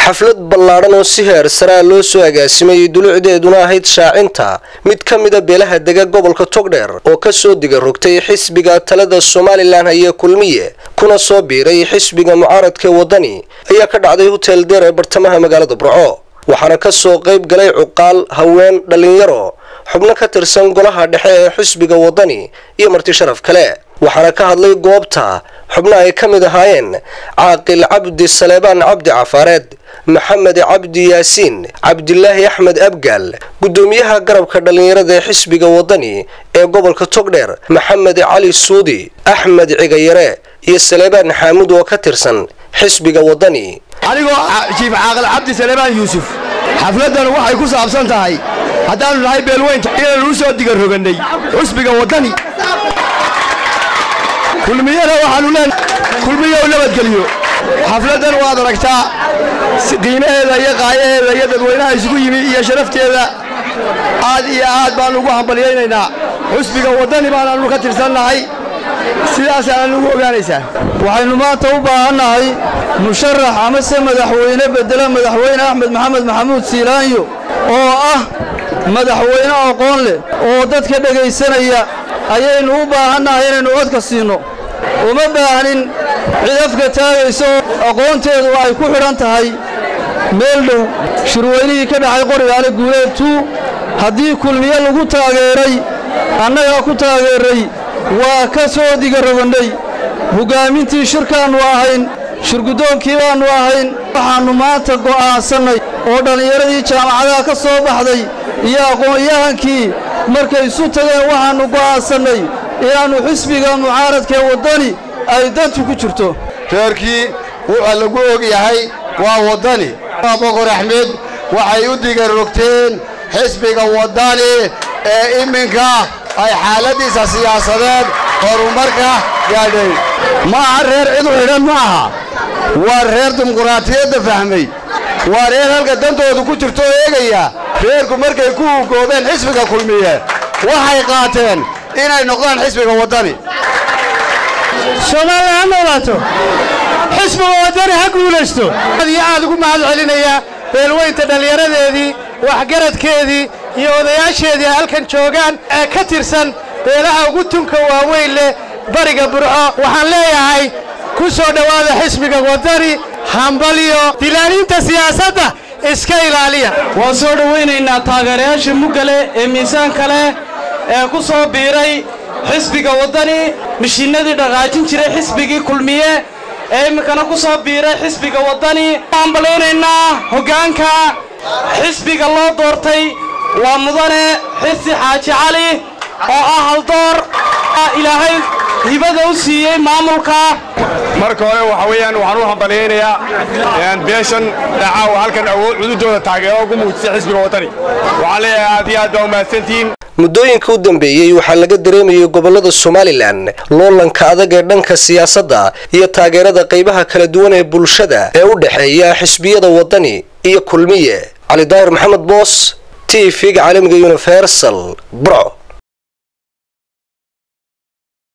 xaflad ballaaran oo si heer sare loo soo agaasimay dulucdeeduna ahayd shaacinta mid ka mid ah beelaha dega gobolka Togdheer oo ka soo diga rogtay xisbiga talada Soomaaliland iyo kulmiye kuna soo biiray xisbiga mucaaradka wadani ayaa ka dhacday hotel Deer ee bartamaha magaalada Burco waxaana ka soo qayb galay cuqaal haween dhalinyaro xubno ka tirsan golaha dhexe ee xisbiga wadani iyo marti sharaf kale waxaana ka hadlay goobta xubno ay ka mid ahaayeen Caaqil Cabdi Saleebaan Cabdi Cafaareed محمد عبد ياسين عبد الله أحمد أبقال قدوميها قرب كدلينيرة حسبي وطني قبل كتوغدير محمد علي السودي أحمد عقيرة يسلبان حامود وكترسن حسبي وطني أنا شيف عاقل عبد سليمان يوسف حفلتنا waxay ku saabsan tahay hadaan lahay beelweynta in uu soo diga roganay xisbiga wadani kulmiyada waxaanu leen kulmiyo nabad galiyo xafladan waad aragtaa qiimaheeda iyo qaayaheeda iyo dadweynaha isugu yimi iyo sharafteeda aad iyo aad baan ugu hambalyeynaa xisbiga wadani baan ka tirsanahay sidaas aan ugu ogaanaysaa waxaynu maanta u baahanahay musharax ama madaxweyne bedela madaxweyne Axmed Maxamed Maxamuud Siilaanyo oo ah madaxweyne aqoon leh oo dadka dhageysanaya ayaynu u baahanahay inaynu codka siino uma baahanin cidafka taagayso aqoonteedu ay ku xiran tahay meel dhow shirweynihii ka dhacay Qorigaale Guuleedtu haddii kulmiye lagu taageeray annaga ku taageeray waa ka soo diga roganay hogaamintii shirkaanu ahayn shirgudoonkii baanu ahayn waxaanu maanta go'aansanay oo dhalinyaradii jaamacadaha ka soo baxday iyo aqoon-yahankii markay isu tageen waxaanu go'aansanay inaanu xisbiga mucaaradka wadani ay dantu ku jirto reerkii waxa lagu og yahay waa wadani Boqor Axmed waxay u diga rogteen xisbiga wadani ee iminka ay xaaladiisa siyaasadeed horumarka gaadhay ma reer cid u xidhan ma aha waa reer dimuqraadiyadda fahmay waa reer halka dantoodu ku jirto eegaya reerku markay ku goobeen xisbiga kulmiye waxay qaateen inay noqdaan xisbiga wadani Soomaaliland noolaato xisbiga wadani ha guulaysto aad ugu mahad celinaya beelweynta dhalinyaradeedii waxgaradkeedii iyo odayaasheedii halkan joogaan ee ka tirsan beelaha ugu tunka waaweyn leh bariga Burco waxaan leeyahay ku soo dhawaada xisbiga wadani hambaliyo dilaalinta siyaasadda iska ilaaliya waan soo dhaweynaynaa taageerayaasha mugale ee miisaan kale ee ku soo biiray xisbiga wadani mishiinadii dhaqaajin jiray xisbigii kulmiye ee imikana ku soo biiray xisbiga wadani hambaleynaynaa hoggaanka xisbiga loo doortay waa mudane xisi xaaji cali oo ah haldoor ilaahay hibada u siiyay maamulka marka hore waxa weeyaan waxaan u hambaleynayaa beeshan dacaaw halkan awood cududooda taageero ugu muujisay xisbiga wadani waxaan leeyahay aad iyo aad baa umahadsantihiin muddooyinka u dambeeyay waxaa laga dareemayay gobolada Soomaaliland loolanka adag ee dhanka siyaasadda iyo taageerada qaybaha kala duwan ee bulshada ee u dhaxeeya xisbiyada wadani iyo kulmiye Cali Daahir Maxamed Boos TV caalamiga Universal Bro